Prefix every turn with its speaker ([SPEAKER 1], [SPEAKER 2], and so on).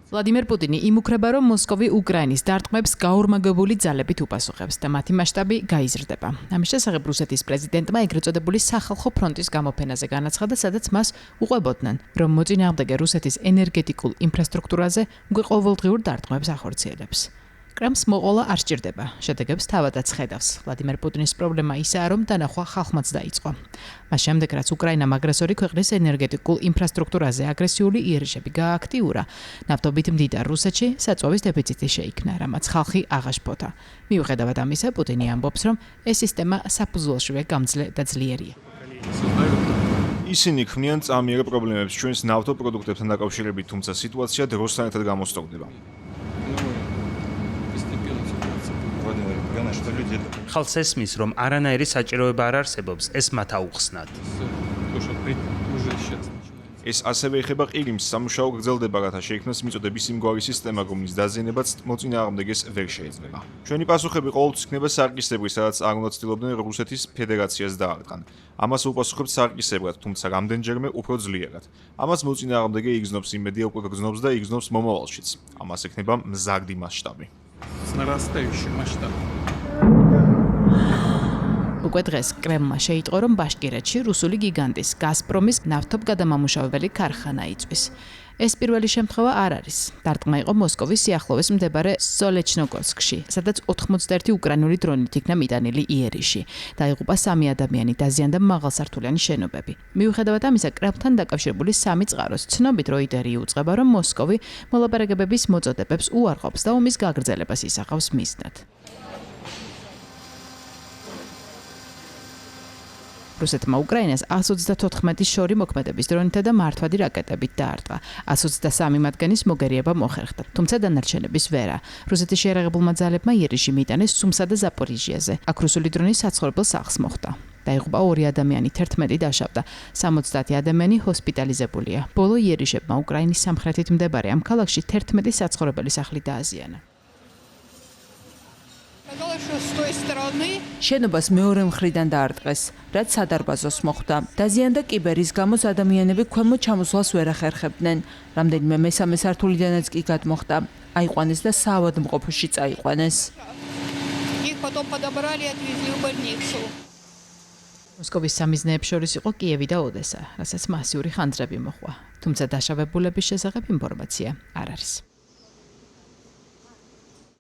[SPEAKER 1] ვლადიმერ პუტინი იმუქრება, რომ მოსკოვი უკრაინის დარტყმებს გაორმაგებული ძალებით უპასუხებს და მათი მასშტაბი გაიზრდება. ამის შესახებ რუსეთის პრეზიდენტმა ეგრეთ წოდებული სახალხო ფრონტის გამოფენაზე განაცხადა, სადაც მას უყვებოდნენ, რომ მოწინააღმდეგე რუსეთის ენერგეტიკულ ინფრასტრუქტურაზე უკვე ყოველდღიურ დარტყმებს ახორციელებს. კრემლს მოყოლა არ სჭირდება, შედეგებს თავადაც ხედავს. ვლადიმერ პუტინის პრობლემა ისაა, რომ დანახვა ხალხმაც დაიწყო. მას შემდეგ, რაც უკრაინამ აგრესორი ქვეყნის ენერგეტიკულ ინფრასტრუქტურაზე აგრესიული იერიშები გაააქტიურა, ნავთობით მდიდარ რუსეთში საწვავის დეფიციტი შეიქმნა, რამაც ხალხი აღაშფოთა. მიუხედავად ამისა, პუტინი ამბობს, რომ ეს სისტემა საფუძველშივე გამძლე და ძლიერია.
[SPEAKER 2] ისინი ქმნიან წამიერე პრობლემებს ჩვენს ნავთობპროდუქტებთან დაკავშირებით, თუმცა სიტუაცია დროსთან ერთად გამოსტოვდება.
[SPEAKER 3] ხალხს ესმის, რომ არანაირი საჭიროება არ არსებობს, ეს მათ აუხსნათ.
[SPEAKER 2] ეს ასევე ეხება ყირიმს, სამუშაო გრძელდება, რათა შეიქმნას მიწოდების იმგვარი სისტემა, რომლის დაზიანებაც მოწინააღმდეგეს ვერ შეეძლება. ჩვენი პასუხები ყოველთვის იქნება სარკისებრი, სადაც არ უნდა ცდილობდნენ რუსეთის ფედერაციას დაარტყან. ამას უპასუხებთ სარკისებრად, თუმცა რამდენჯერმე უფრო ძლიერად. ამას მოწინააღმდეგე იგრძნობს, იმედია უკვე გრძნობს და იგრძნობს მომავალშიც. ამას ექნება მზარდი მასშტაბი.
[SPEAKER 1] უკვე დღეს კრემლმა შეიტყო, რომ ბაშკირეთში რუსული გიგანტის გაზპრომის ნავთობგადამამუშავებელი ქარხანა იწვის. ეს პირველი შემთხვევა არ არის. დარტყმა იყო მოსკოვის სიახლოვეს მდებარე სოლეჩნოგორსკში, სადაც 91 უკრაინული დრონით იქნა მიტანილი იერიში. დაიღუპა 3 ადამიანი, დაზიანდა მაღალსართულიანი შენობები. მიუხედავად ამისა, კრემლთან დაკავშირებული 3 წყაროს ცნობით როიტერი იუწყება, რომ მოსკოვი მოლაპარაკებების მოწოდებებს უარყოფს და ომის გაგრძელებას ისახავს მიზნად. რუსეთმა უკრაინას 134 შორი მოქმედების დრონითა და მართვადი რაკეტებით დაარტყა. 123 მათგანის მოგერიება მოხერხდა, თუმცა დანარჩენების ვერა. რუსეთის შეიარაღებულმა ძალებმა იერიში მიიტანეს სუმსა და ზაპორიჟიაზე. აქ რუსული დრონი საცხოვრებელ სახლს მოხვდა. დაიღუპა 2 ადამიანი, 11 დაშავდა. 70 ადამიანი ჰოსპიტალიზებულია. ბოლო იერიშებმა უკრაინის სამხრეთით მდებარე ამ ქალაქში 11 საცხოვრებელი სახლი დააზიანა.
[SPEAKER 4] შენობას მეორე მხრიდან დაარტყეს, რაც სადარბაზოს მოხვდა. დაზიანდა კიბერის გამო ადამიანები ქვემოთ ჩამოსვლას ვერ ახერხებდნენ. რამდენიმე მესამე სართულიდანაც კი გადმოხდა. აიყვანეს და საავადმყოფოში წაიყვანეს.
[SPEAKER 1] მოსკოვის სამიზნეებს შორის იყო კიევი და ოდესა, რასაც მასიური ხანძრები მოჰყვა. თუმცა დაშავებულების შესახებ ინფორმაცია არ არის.